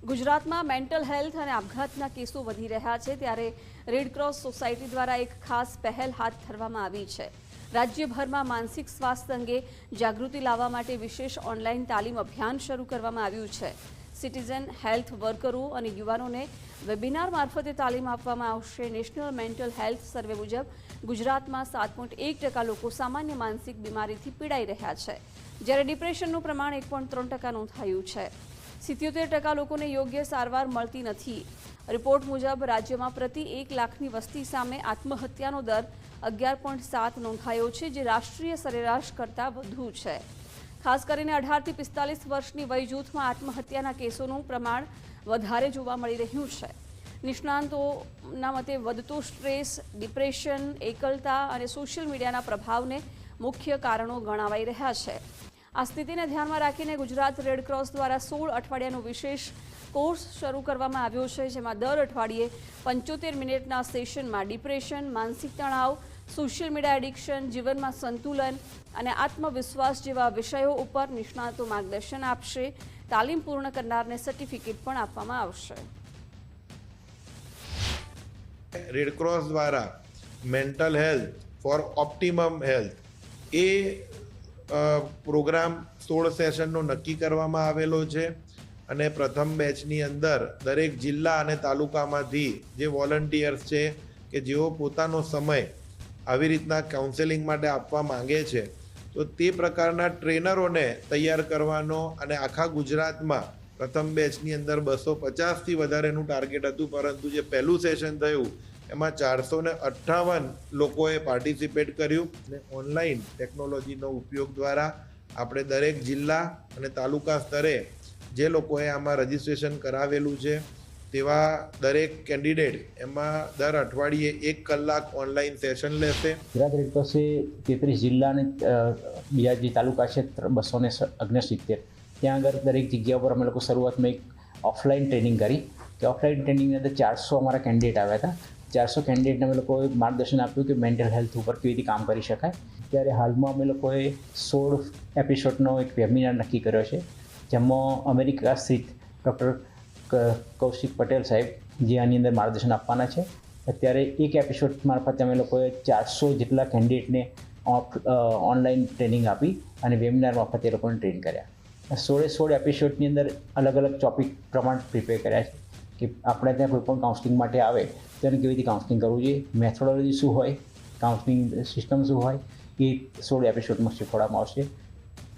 ગુજરાતમાં mental health અને આપઘાતના કેસો વધી રહ્યા છે, ત્યારે રેડક્રોસ સોસાયટી દ્વારા એક ખાસ પહેલ હાથ ધરવામાં આવી છે. રાજ્યભરમાં માનસિક સ્વાસ્થ્ય અંગે જાગૃતિ લાવવા માટે વિશેષ ઓનલાઈન તાલીમ અભિયાન શરૂ કરવામાં આવ્યું છે. સિટીઝન હેલ્થ વર્કરો અને યુવાનોને વેબિનાર મારફતે તાલીમ આપવામાં આવશે. નેશનલ મેન્ટલ હેલ્થ સર્વે મુજબ ગુજરાતમાં 7.1% લોકો સામાન્ય માનસિક બીમારીથી પીડાઈ રહ્યા છે, જ્યારે ડિપ્રેશનનું પ્રમાણ 1.3% નોંધાયું છે. 77% લોકોને યોગ્ય સારવાર મળતી નથી. રિપોર્ટ મુજબ રાજ્યમાં પ્રતિ 1 લાખની વસ્તી સામે આત્મહત્યાનો દર 11.7 નોંધાયો છે, જે રાષ્ટ્રીય સરેરાશ કરતાં વધુ છે. ખાસ કરીને 18 થી 45 વર્ષની વય જૂથમાં આત્મહત્યાના કેસોનું પ્રમાણ વધારે જોવા મળી રહ્યું છે. નિષ્ણાંતોના મતે વધતો સ્ટ્રેસ, ડિપ્રેશન, એકલતા અને સોશિયલ મીડિયાના પ્રભાવને મુખ્ય કારણો ગણાવાઈ રહ્યા છે. આ સ્થિતિને ધ્યાનમાં રાખીને ગુજરાત રેડક્રોસ દ્વારા 16 અઠવાડિયાનો વિશેષ કોર્સ શરૂ કરવામાં આવ્યો છે, જેમાં દર અઠવાડિયે 75 મિનિટના સેશનમાં ડિપ્રેશન, માનસિક તણાવ, સોશિયલ મીડિયા એડિક્શન, જીવનમાં સંતુલન અને આત્મવિશ્વાસ જેવા વિષયો ઉપર નિષ્ણાતો માર્ગદર્શન આપશે. તાલીમ પૂર્ણ કરનારને સર્ટિફિકેટ પણ આપવામાં આવશે. રેડક્રોસ દ્વારા mental health for optimum health એ પ્રોગ્રામ 16 સેશનનો નક્કી કરવામાં આવેલો છે અને પ્રથમ બેચની અંદર દરેક જિલ્લા અને તાલુકામાંથી જે વોલન્ટિયર્સ છે કે જેઓ પોતાનો સમય આવી રીતના કાઉન્સેલિંગ માટે આપવા માંગે છે, તો તે પ્રકારના ટ્રેનરોને તૈયાર કરવાનો અને આખા ગુજરાતમાં પ્રથમ બેચની અંદર 250થી વધારેનું ટાર્ગેટ હતું, પરંતુ જે પહેલું સેશન થયું એમાં 458 લોકોએ પાર્ટિસિપેટ કર્યું. અને ઓનલાઈન ટેકનોલોજીનો ઉપયોગ દ્વારા આપણે દરેક જિલ્લા અને તાલુકા સ્તરે જે લોકોએ આમાં રજિસ્ટ્રેશન કરાવેલું છે તેવા દરેક કેન્ડિડેટ એમાં દર અઠવાડિયે 1 કલાક ઓનલાઈન સેશન લેશે. ગુજરાત રેડક્રોસે 33 જિલ્લા અને બીજા જે તાલુકા છે 269 ત્યાં આગળ દરેક જગ્યા પર અમે લોકો શરૂઆતમાં એક ઓફલાઈન ટ્રેનિંગ કરી. કે ઓફલાઈન ટ્રેનિંગની અંદર 400 અમારા કેન્ડિડેટ આવ્યા હતા. 400 કેન્ડિડેટને અમે લોકોએ માર્ગદર્શન આપ્યું કે મેન્ટલ હેલ્થ ઉપર કેવી રીતે કામ કરી શકાય. ત્યારે હાલમાં અમે લોકોએ 16 એપિસોડનો એક વેબિનાર નક્કી કર્યો છે, જેમાં અમેરિકા સ્થિત ડૉક્ટર કૌશિક પટેલ સાહેબ જે આની અંદર માર્ગદર્શન આપવાના છે. અત્યારે એક એપિસોડ મારફતે અમે લોકોએ 400 જેટલા કેન્ડિડેટને ઓનલાઈન ટ્રેનિંગ આપી અને વેબિનાર મારફતે એ લોકોને ટ્રેન કર્યા. 16 એપિસોડની અંદર અલગ અલગ ટોપિક પ્રમાણે પ્રિપેર કર્યા છે કે આપણે ત્યાં કોઈ પણ કાઉન્સલિંગ માટે આવે તો એને કેવી રીતે કાઉન્સલિંગ કરવું જોઈએ, મેથોડોલોજી શું હોય, કાઉન્સલિંગ સિસ્ટમ શું હોય, એ 16 એપિસોડમાં શીખવાડવામાં આવશે.